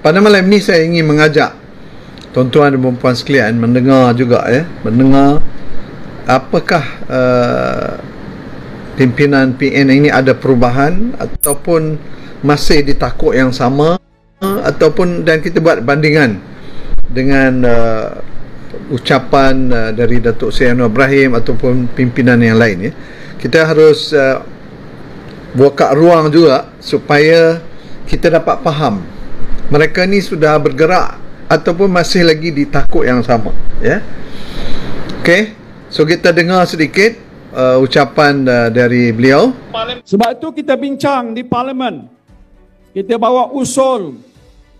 pada malam ni saya ingin mengajak tuan-tuan dan puan sekalian mendengar juga, mendengar apakah pimpinan PN ini ada perubahan ataupun masih di takuk yang sama, ataupun dan kita buat bandingan dengan ucapan dari Datuk Seri Anwar Ibrahim ataupun pimpinan yang lain. Kita harus buka ruang juga supaya kita dapat faham mereka ni sudah bergerak ataupun masih lagi di takuk yang sama. Okey, so kita dengar sedikit ucapan dari beliau. Sebab itu kita bincang di Parlimen, kita bawa usul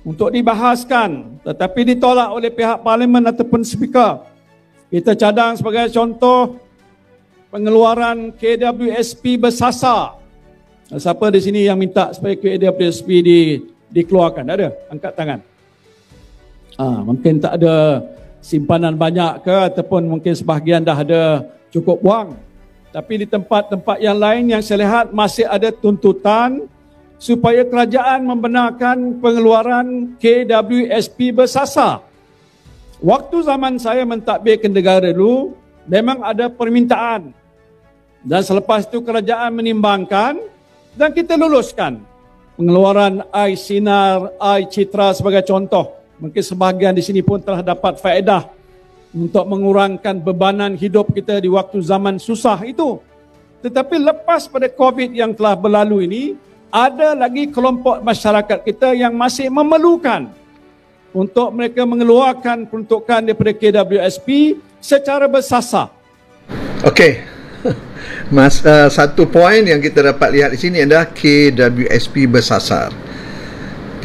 untuk dibahaskan, tetapi ditolak oleh pihak Parlimen ataupun Speaker. Kita cadang sebagai contoh pengeluaran KWSP bersasar. Siapa di sini yang minta supaya KWSP dikeluarkan? Ada? Angkat tangan. Mungkin tak ada simpanan banyak ke, ataupun mungkin sebahagian dah ada cukup wang. Tapi di tempat-tempat yang lain yang saya lihat masih ada tuntutan supaya kerajaan membenarkan pengeluaran KWSP bersasar. Waktu zaman saya mentadbirkan negara dulu, memang ada permintaan. Dan selepas itu kerajaan menimbangkan dan kita luluskan pengeluaran iSinar, iCitra sebagai contoh. Mungkin sebahagian di sini pun telah dapat faedah untuk mengurangkan bebanan hidup kita di waktu zaman susah itu. Tetapi lepas pada COVID yang telah berlalu ini, ada lagi kelompok masyarakat kita yang masih memerlukan untuk mereka mengeluarkan peruntukan daripada KWSP secara bersasar. Okey. Satu poin yang kita dapat lihat di sini adalah KWSP bersasar.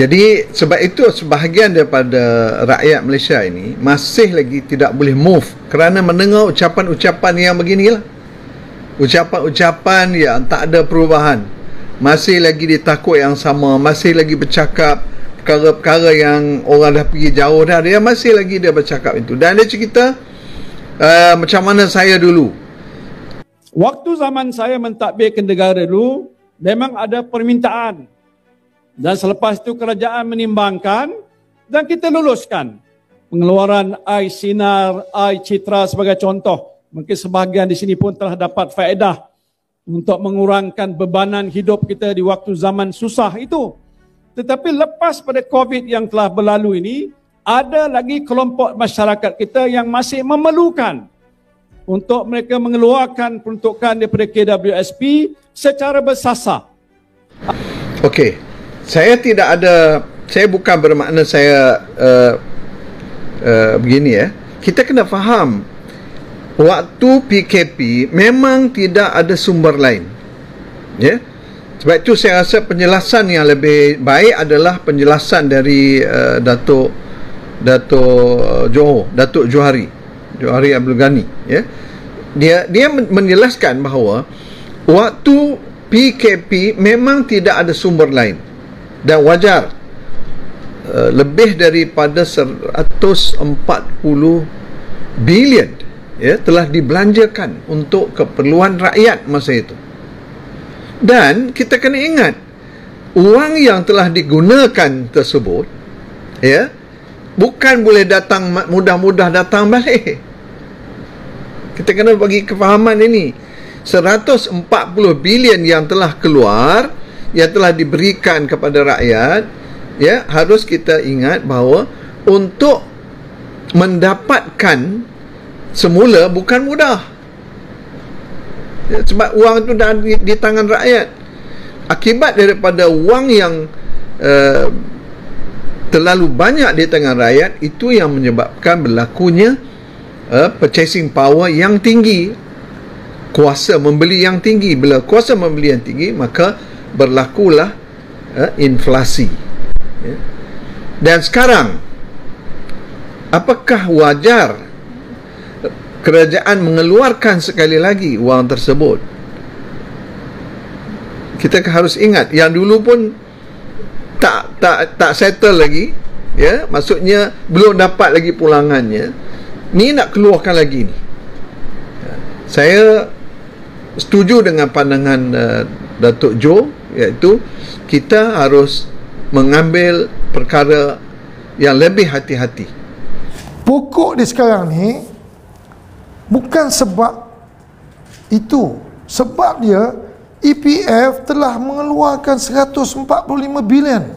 Jadi sebab itu sebahagian daripada rakyat Malaysia ini masih lagi tidak boleh move kerana mendengar ucapan-ucapan yang beginilah. Ucapan-ucapan yang tak ada perubahan. Masih lagi di takut yang sama, masih lagi bercakap perkara-perkara yang orang dah pergi jauh dah, dia masih lagi dia bercakap itu. Dan dia cerita macam mana saya dulu. Waktu zaman saya mentadbirkan negara dulu, memang ada permintaan. Dan selepas itu kerajaan menimbangkan dan kita luluskan pengeluaran iSinar, iCitra sebagai contoh. Mungkin sebahagian di sini pun telah dapat faedah untuk mengurangkan bebanan hidup kita di waktu zaman susah itu. Tetapi lepas pada COVID yang telah berlalu ini, ada lagi kelompok masyarakat kita yang masih memerlukan untuk mereka mengeluarkan peruntukan daripada KWSP secara bersasar. Okey. Saya bukan bermakna saya begini Kita kena faham waktu PKP memang tidak ada sumber lain. Sebab itu saya rasa penjelasan yang lebih baik adalah penjelasan dari Datuk Johari Abdul Ghani. Dia menjelaskan bahawa waktu PKP memang tidak ada sumber lain. Dan wajar lebih daripada 140 bilion telah dibelanjakan untuk keperluan rakyat masa itu. Dan kita kena ingat wang yang telah digunakan tersebut bukan boleh datang mudah-mudah datang balik. Kita kena bagi kefahaman ini. 140 bilion yang telah keluar, yang telah diberikan kepada rakyat, harus kita ingat bahawa untuk mendapatkan semula bukan mudah. Sebab wang itu dah di tangan rakyat. Akibat daripada wang yang terlalu banyak di tangan rakyat, itu yang menyebabkan berlakunya purchasing power yang tinggi, kuasa membeli yang tinggi. Bila kuasa membeli yang tinggi, maka berlakulah inflasi. Dan sekarang, apakah wajar kerajaan mengeluarkan sekali lagi wang tersebut? Kita harus ingat yang dulu pun tak settle lagi, maksudnya belum dapat lagi pulangannya. Ni nak keluarkan lagi ni. Saya setuju dengan pandangan Datuk Jo, iaitu kita harus mengambil perkara yang lebih hati-hati. Pokok dia sekarang ni bukan sebab itu, sebab dia EPF telah mengeluarkan 145 bilion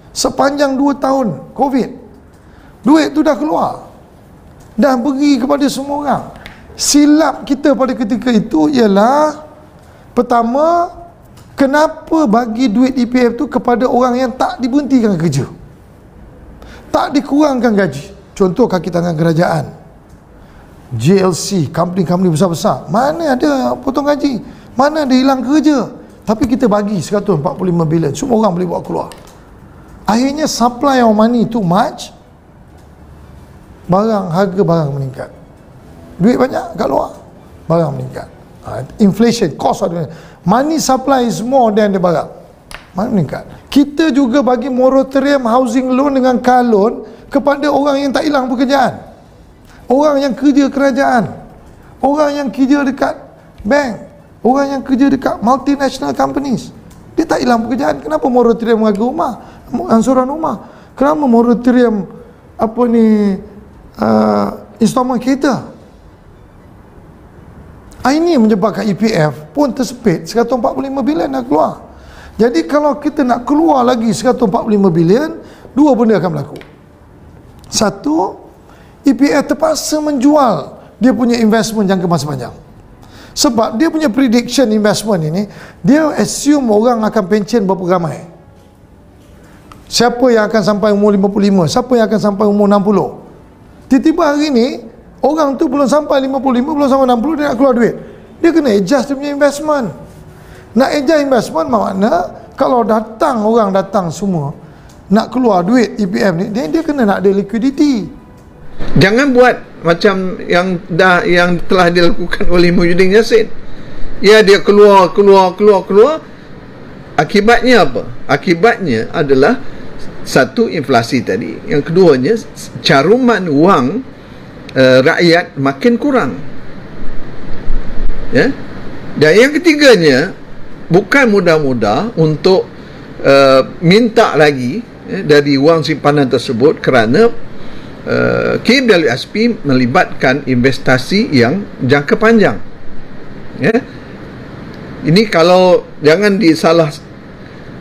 sepanjang 2 tahun COVID. Duit tu dah keluar, dah beri kepada semua orang. Silap kita pada ketika itu ialah, pertama, kenapa bagi duit EPF tu kepada orang yang tak diberhentikan kerja, tak dikurangkan gaji. Contoh kaki tangan kerajaan, JLC, company-company besar-besar, mana ada potong gaji, mana ada hilang kerja, tapi kita bagi 145 bilion, semua orang boleh bawa keluar. Akhirnya supply of money too much, harga barang meningkat, duit banyak kat luar, barang meningkat. Inflation, cost of money supply is more than the barang, meningkat. Kita juga bagi moratorium housing loan dengan car loan kepada orang yang tak hilang pekerjaan, orang yang kerja kerajaan, orang yang kerja dekat bank, orang yang kerja dekat multinational companies. Dia tak hilang pekerjaan. Kenapa moratorium harga rumah, angsuran rumah? Kenapa moratorium installment kereta? Ini menyebabkan EPF pun tersepit. 145 bilion dah keluar. Jadi kalau kita nak keluar lagi 145 bilion, dua benda akan berlaku. Satu, EPF terpaksa menjual dia punya investment jangka masa panjang. Sebab dia punya prediction investment ini, dia assume orang akan pension berapa ramai. Siapa yang akan sampai umur 55, siapa yang akan sampai umur 60. Tiba-tiba hari ni orang tu belum sampai 55, belum sampai 60, dia nak keluar duit. Dia kena adjust dia punya investment. Nak adjust investment makna kalau orang datang semua nak keluar duit EPF ni, dia kena nak ada liquidity. Jangan buat macam yang telah dilakukan oleh Muhyiddin Yassin. Ya, dia keluar. Akibatnya apa? Akibatnya adalah satu, inflasi tadi. Yang keduanya, caruman wang rakyat makin kurang. Ya. Dan yang ketiganya, bukan mudah-mudah untuk minta lagi dari wang simpanan tersebut, kerana KWSP melibatkan investasi yang jangka panjang. Ya. Ini kalau jangan disalah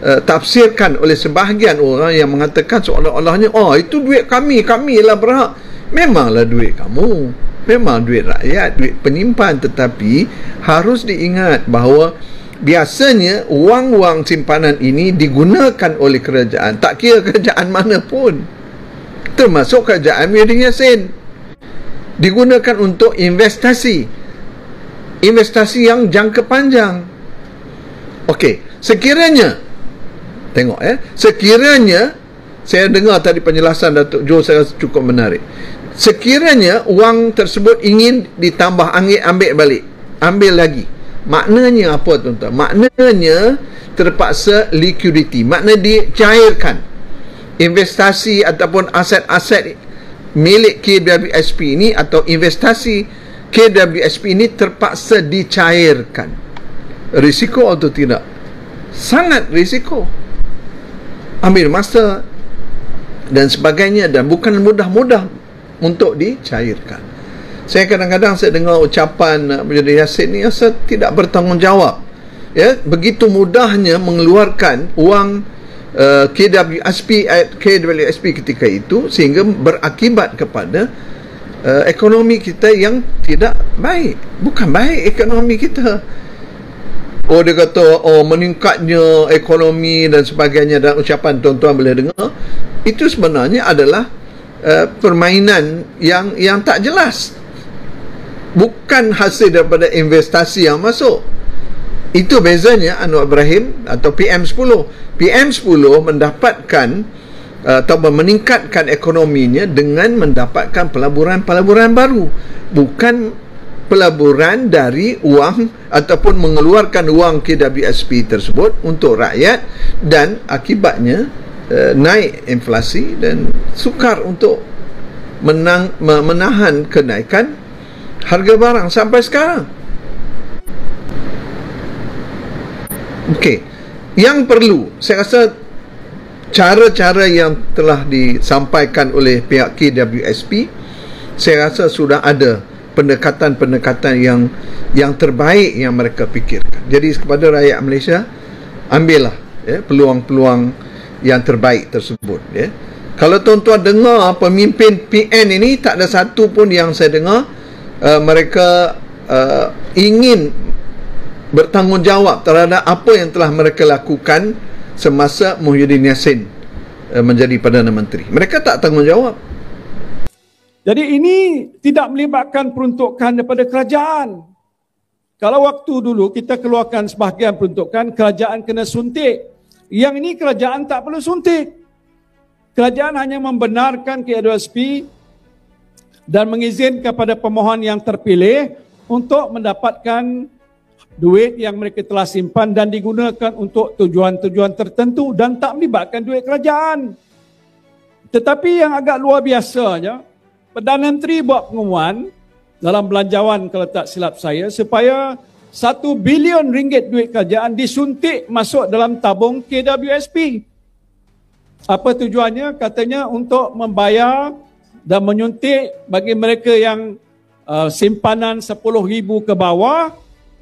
tafsirkan oleh sebahagian orang yang mengatakan seolah-olahnya, itu duit kami lah berhak. Memanglah duit kamu, memang duit rakyat, duit penyimpan, tetapi harus diingat bahawa biasanya wang-wang simpanan ini digunakan oleh kerajaan, tak kira kerajaan mana pun, termasuk kerajaan Muhyiddin Yassin, digunakan untuk investasi yang jangka panjang. Okey, sekiranya saya dengar tadi penjelasan Datuk Jo, saya rasa cukup menarik. Sekiranya wang tersebut ingin ditambah ambil lagi, maknanya apa tuan-tuan? Maknanya terpaksa liquidity, makna dicairkan investasi ataupun aset-aset milik KWSP ini, atau investasi KWSP ini terpaksa dicairkan. Risiko atau tidak? Sangat risiko, ambil masa dan sebagainya, dan bukan mudah-mudah untuk dicairkan. Saya kadang-kadang dengar ucapan Muhyiddin Yassin ni rasa tidak bertanggungjawab. Ya, begitu mudahnya mengeluarkan wang KWSP ketika itu, sehingga berakibat kepada ekonomi kita yang tidak baik. Bukan baik ekonomi kita. Dia kata meningkatnya ekonomi dan sebagainya, dan ucapan tuan-tuan boleh dengar itu sebenarnya adalah permainan yang tak jelas, bukan hasil daripada investasi yang masuk. Itu bezanya Anwar Ibrahim atau PM10 mendapatkan atau meningkatkan ekonominya dengan mendapatkan pelaburan baru, bukan pelaburan dari wang ataupun mengeluarkan wang KWSP tersebut untuk rakyat, dan akibatnya naik inflasi dan sukar untuk menahan kenaikan harga barang sampai sekarang. Okey, yang perlu, saya rasa cara-cara yang telah disampaikan oleh pihak KWSP, saya rasa sudah ada pendekatan-pendekatan yang terbaik yang mereka fikirkan. Jadi kepada rakyat Malaysia, ambillah peluang-peluang yang terbaik tersebut. Kalau tuan-tuan dengar pemimpin PN ini, tak ada satu pun yang saya dengar mereka ingin bertanggungjawab terhadap apa yang telah mereka lakukan semasa Muhyiddin Yassin menjadi Perdana Menteri. Mereka tak tanggungjawab. Jadi ini tidak melibatkan peruntukan daripada kerajaan. Kalau waktu dulu kita keluarkan sebahagian peruntukan, kerajaan kena suntik. Yang ini kerajaan tak perlu suntik. Kerajaan hanya membenarkan KWSP dan mengizinkan kepada pemohon yang terpilih untuk mendapatkan duit yang mereka telah simpan dan digunakan untuk tujuan-tujuan tertentu dan tak melibatkan duit kerajaan. Tetapi yang agak luar biasanya, Perdana Menteri buat pengumuman dalam belanjawan kalau tak silap saya, supaya 1 bilion ringgit duit kerajaan disuntik masuk dalam tabung KWSP. Apa tujuannya? Katanya untuk membayar dan menyuntik bagi mereka yang simpanan 10,000 ke bawah,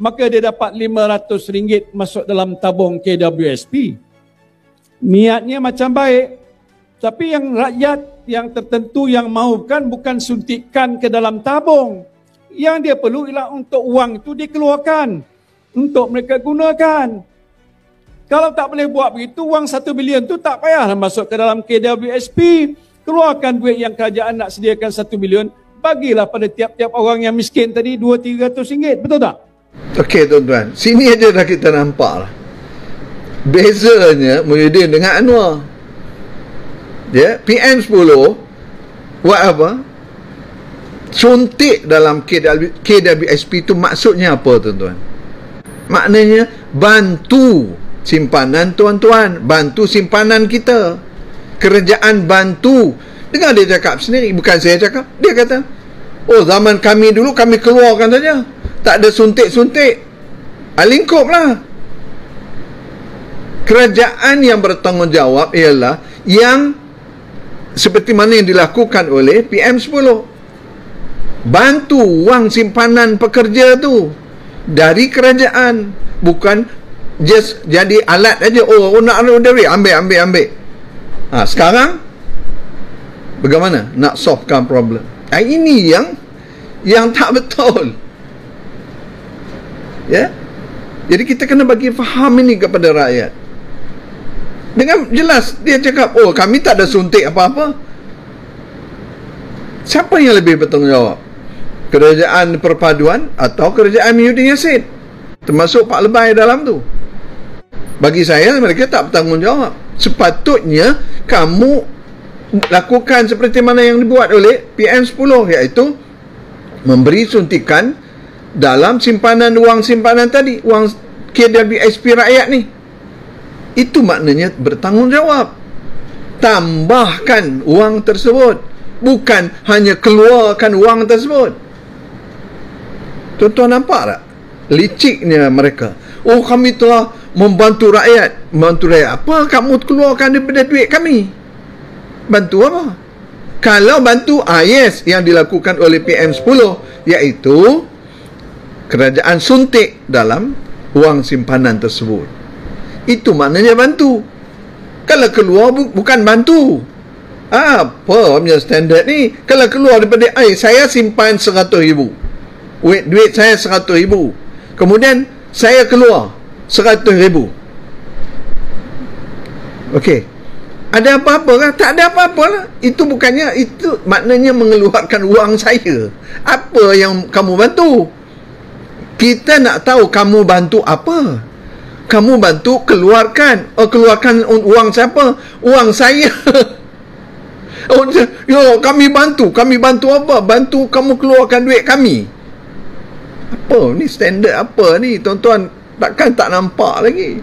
maka dia dapat RM500 masuk dalam tabung KWSP. Niatnya macam baik, tapi yang rakyat yang tertentu yang mahukan bukan suntikan ke dalam tabung. Yang dia perlu ialah untuk wang itu dikeluarkan untuk mereka gunakan. Kalau tak boleh buat begitu, wang 1 bilion tu tak payahlah masuk ke dalam KWSP. Keluarkan duit yang kerajaan nak sediakan 1 bilion, bagilah pada tiap-tiap orang yang miskin tadi RM200-300. Betul tak? Okey tuan-tuan, sini aja dah kita nampak lah bezanya Muhyiddin dengan Anwar. PM10 buat apa? Suntik dalam KWSP itu maksudnya apa tuan-tuan? Maknanya bantu simpanan tuan-tuan, bantu simpanan kita. Kerajaan bantu. Dengar dia cakap sendiri, bukan saya cakap. Dia kata, oh zaman kami dulu kami keluarkan saja, tak ada suntik-suntik. Lingkup lah. Kerajaan yang bertanggungjawab ialah yang seperti mana yang dilakukan oleh PM10. Bantu wang simpanan pekerja tu dari kerajaan, bukan just jadi alat aja. Oh nak duit, ambil. Sekarang bagaimana nak solvekan problem? Ini yang tak betul. Jadi kita kena bagi faham ini kepada rakyat. Dengan jelas dia cakap, oh kami tak ada suntik apa-apa. Siapa yang lebih bertanggungjawab? Kerajaan Perpaduan atau kerajaan Muhyiddin Yassin? Termasuk Pak Lebay dalam tu. Bagi saya mereka tak bertanggungjawab. Sepatutnya kamu lakukan seperti mana yang dibuat oleh PM10, iaitu memberi suntikan dalam simpanan wang simpanan tadi, wang KWSP rakyat ni. Itu maknanya bertanggungjawab. Tambahkan wang tersebut, bukan hanya keluarkan wang tersebut. Tuan-tuan nampak tak liciknya mereka? Oh kami telah membantu rakyat. Membantu rakyat apa? Kamu keluarkan daripada duit kami. Bantu apa? Kalau bantu, yes, yang dilakukan oleh PM10, iaitu kerajaan suntik dalam wang simpanan tersebut. Itu maknanya bantu. Kalau keluar bukan bantu. Apa punya standard ni? Kalau keluar daripada saya simpan 100,000. Duit saya 100,000. Kemudian saya keluar 100,000. Okey. Ada apa-apa kan? Tak ada apa-apa lah. Itu bukannya, itu maknanya mengeluarkan wang saya. Apa yang kamu bantu? Kita nak tahu kamu bantu apa. Kamu bantu keluarkan. Keluarkan wang siapa? Wang saya. Kami bantu. Kami bantu apa? Bantu kamu keluarkan duit kami. Apa ni standard apa ni tuan-tuan? Takkan tak nampak lagi.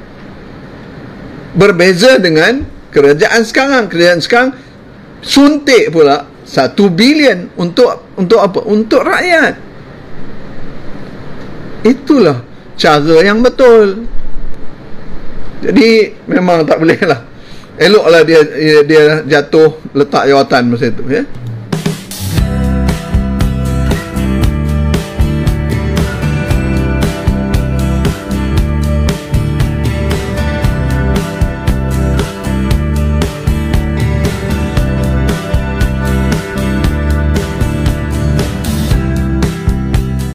Berbeza dengan kerajaan sekarang. Kerajaan sekarang suntik pula 1 bilion untuk apa? Untuk rakyat. Itulah cara yang betul. Jadi memang tak boleh lah eloklah dia jatuh letak jawatan masa itu, ya.